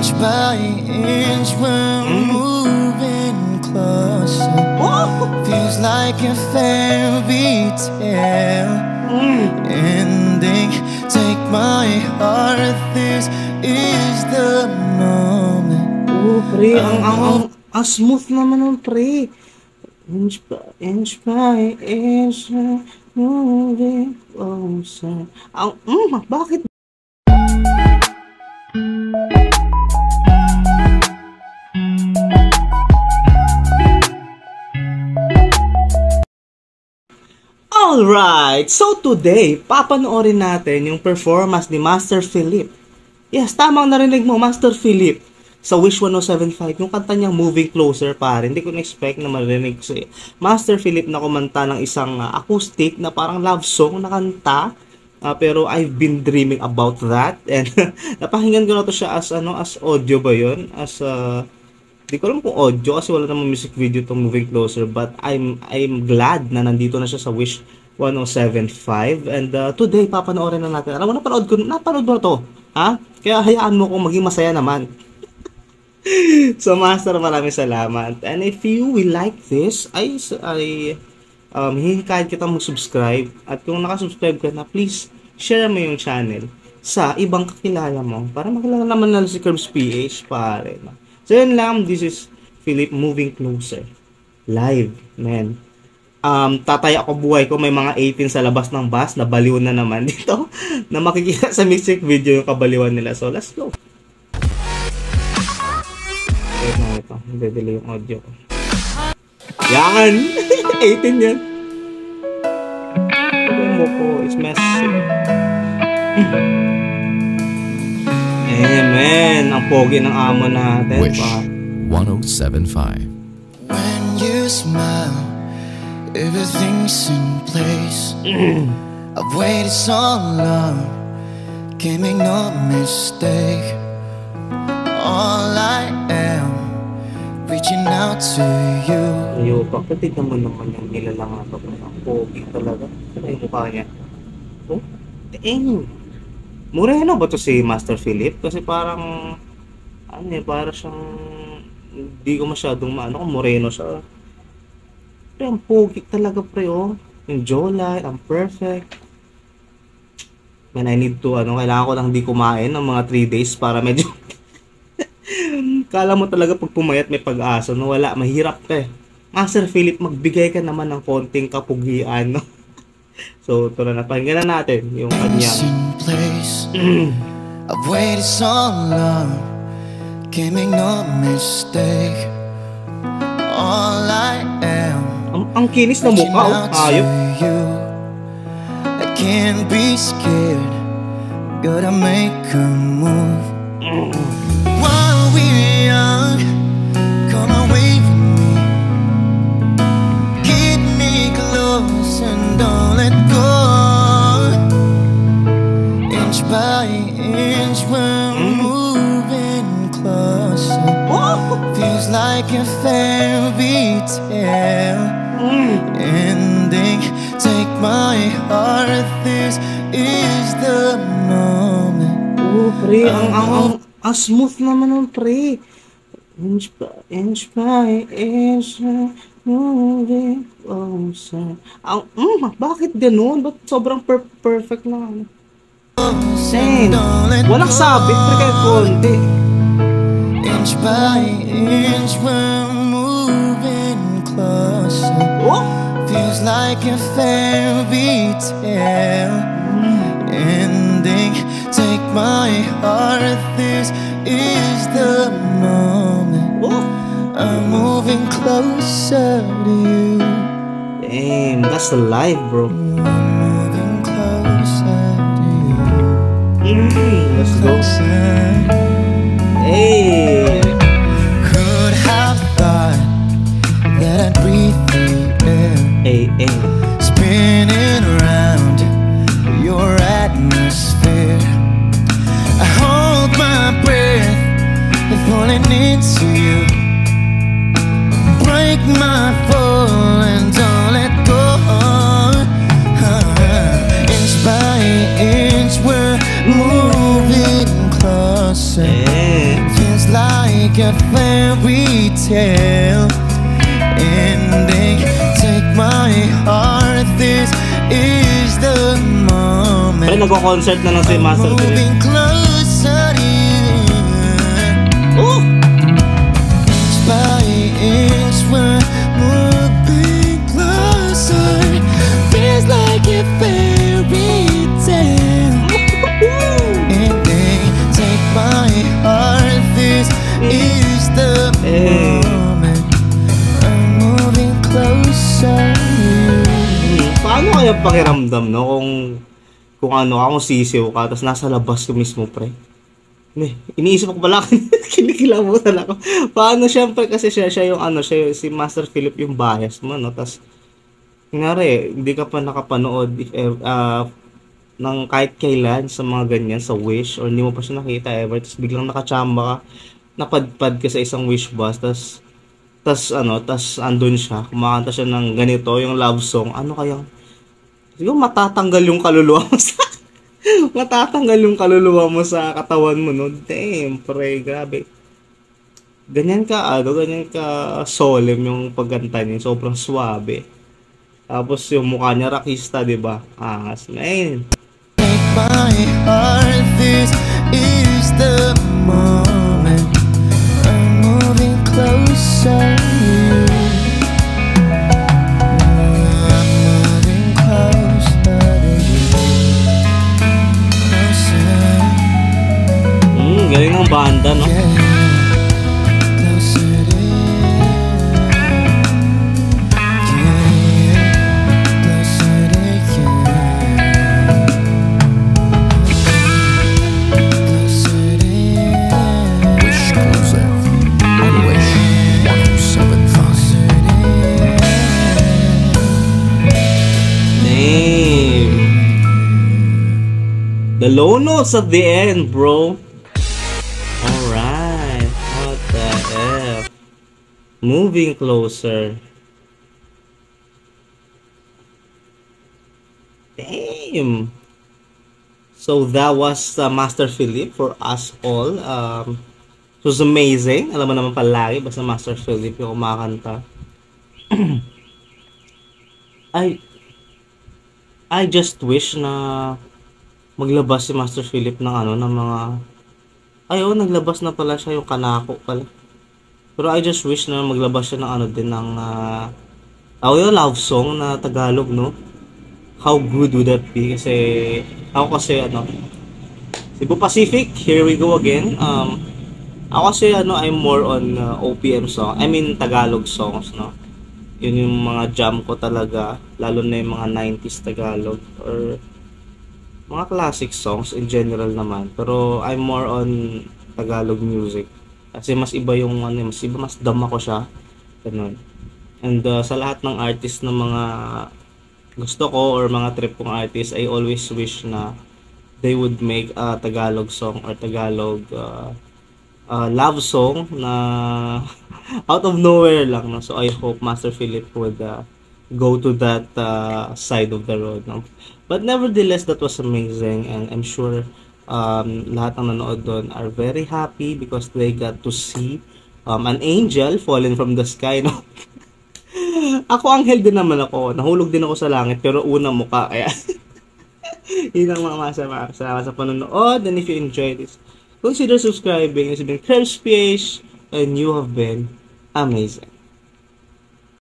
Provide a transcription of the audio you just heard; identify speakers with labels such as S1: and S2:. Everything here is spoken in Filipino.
S1: Inch by inch we're moving closer. Feels like a fairy tale ending. Take my heart, this is the moment.
S2: Pre, ang smooth naman nun, pre. Inch by inch moving closer. Bakit? Alright, so today, papanoorin natin yung performance ni Master Philip. Yes, tamang narinig mo, Master Philip. Sa Wish 1075, yung kanta niyang Moving Closer, pare. Hindi ko na-expect na marinig si Master Philip na kumanta ng isang acoustic na parang love song na kanta. Pero I've been dreaming about that. And napakinggan ko na to siya as audio ba yun? Di ko alam kung audio kasi wala namang music video itong Moving Closer, but I'm glad na nandito na siya sa Wish 1075. And today, papanoorin na natin. Alam mo, napanood mo to. Ha? Kaya hayaan mo kung maging masaya naman. So, Master, maraming salamat. And if you will like this, hihikayin kita mag-subscribe. At kung nakasubscribe ka na, please, share mo yung channel sa ibang kakilala mo para makilala naman nila si Curbs PH, pare. So yun lang, this is Philip Moving Closer. Live, man. Tatay ako buhay ko, may mga 18 sa labas ng bus, na baliw na naman dito, na makikita sa music video yung kabaliwan nila. So let's go. Ito, hindi-delay yung audio ko. Yan! 18 yan. Yung mo ko is messy. Amen. Ang pogi ng amo natin.
S3: Wish 1075.
S1: When you smile, everything's in place. I've waited so long, can't make no mistake. All I am, reaching out to you.
S2: Ayo, bakit tignan mo naman yung nilalang ito? Ang pogi talaga. Ano yung mukha niya? Oh, Moreno ba to si Master Philip? Kasi parang para siyang hindi ko masyadong kung moreno siya. Pero ang pogi talaga, pre, oh. Yung jawline, ang perfect. Man, I need to, kailangan ko lang di kumain ng mga 3 days para medyo kala mo talaga pag pumayat may pag-asa, no? Wala, mahirap ka eh. Master Philip, magbigay ka naman ng konting kapugian, no? So, ito na, napakinggan na natin yung kanyang
S1: I've waited so long, can't make no mistake. All I am,
S2: ang kinis na mukha, oh, ayop.
S1: I can't be scared, gotta make a move. While we're young, come away from me, keep me close and don't let go. Inch by inch we're moving closer. Feels like a fairy tale ending. Take my heart, this is the moment.
S2: Pre, ang smooth naman nun, pre. Inch by inch moving closer. Bakit ganun? Ba't sobrang perfect na? Walang sabit, pre, kahit konti.
S1: Inch by inch we're moving closer. Feels like a fairy tale ending. Take my heart, this is the moment. I'm moving closer to you.
S2: Damn, that's the life, bro.
S1: I'm moving closer to you.
S2: Let's go. Hey.
S1: Could have thought that I'd breathe the air.
S2: Hey.
S1: Spinning around your atmosphere. I hold my breath and falling into you. Break my fall and don't let go. Inch by inch we're moving closer. Feels like a fairy tale ending. Take my heart, this is the moment.
S2: Ay, nagko-concert na lang si Master Philip.
S1: Moving closer to you.
S2: Oh!
S1: Inch by inch, we're moving closer. Feels like a fairy tale ending. Take my heart, this is the moment. I'm moving closer to you.
S2: Paano kaya pakiramdam, no? Kung ano, kung sisiw ka, tapos nasa labas ka mismo, pre. Iniisip ko pala, kinikilabutan ako. Paano, syempre, kasi siya yung ano, si Master Philip yung bias mo, no? Tapos, ngari, hindi ka pa nakapanood ng kahit kailan sa mga ganyan, sa Wish, or hindi mo pa siya nakita ever, tapos biglang nakachamba ka, napadpad ka sa isang Wish bus, tapos andun siya, kumakanta siya ng ganito, yung love song, ano kayang, siguro matatanggal yung kaluluwa mo sa matatanggal yung kaluluwa mo sa katawan mo, no? Damn, pre, grabe. Ganyan ka solemn yung pagkanta niya, sobrang suabe. Tapos yung mukha niya rakista, di ba? Angas, man.
S1: Take my heart, this is the moment. I'm moving closer to you. I'm moving closer to you. Closer,
S2: Galing ng banda, no?
S1: yeah. Closer to you. Yeah. Closer to you. Closer to you.
S3: Wish Closer on Wish 1075.
S2: Damn. The low notes at the end, bro. Alright. What the F? Moving Closer. Damn. So that was Master Philip for us all. It was amazing. Alam mo naman palagi, basta Master Philip yung kumakanta. I just wish na maglabas si Master Philip ng ng mga naglabas na pala siya yung Kanako pala. Pero I just wish na maglabas siya ng din ng yung love song na Tagalog, no? How good would that be? Kasi Cebu Pacific, here we go again. Ako kasi I'm more on OPM song. I mean Tagalog songs, no? Yun yung mga jam ko talaga, lalo na yung mga 90s Tagalog or mga classic songs in general naman. Pero I'm more on Tagalog music kasi mas iba yung mas dama ko siya, ganun. And sa lahat ng artist na mga gusto ko or mga trip kong artist, I always wish na they would make a Tagalog song or Tagalog love song na out of nowhere lang, no? So I hope Master Philip would go to that side of the road, no? But nevertheless, that was amazing, and I'm sure lahat ng nanood doon are very happy because they got to see an angel falling from the sky, no? Ako anghel din naman ako, nahulog din ako sa langit, pero una mukha, kaya yun ang mga masama. Salamat sa panonood, and if you enjoyed this, consider subscribing. It's been Curbs PH, and you have been amazing.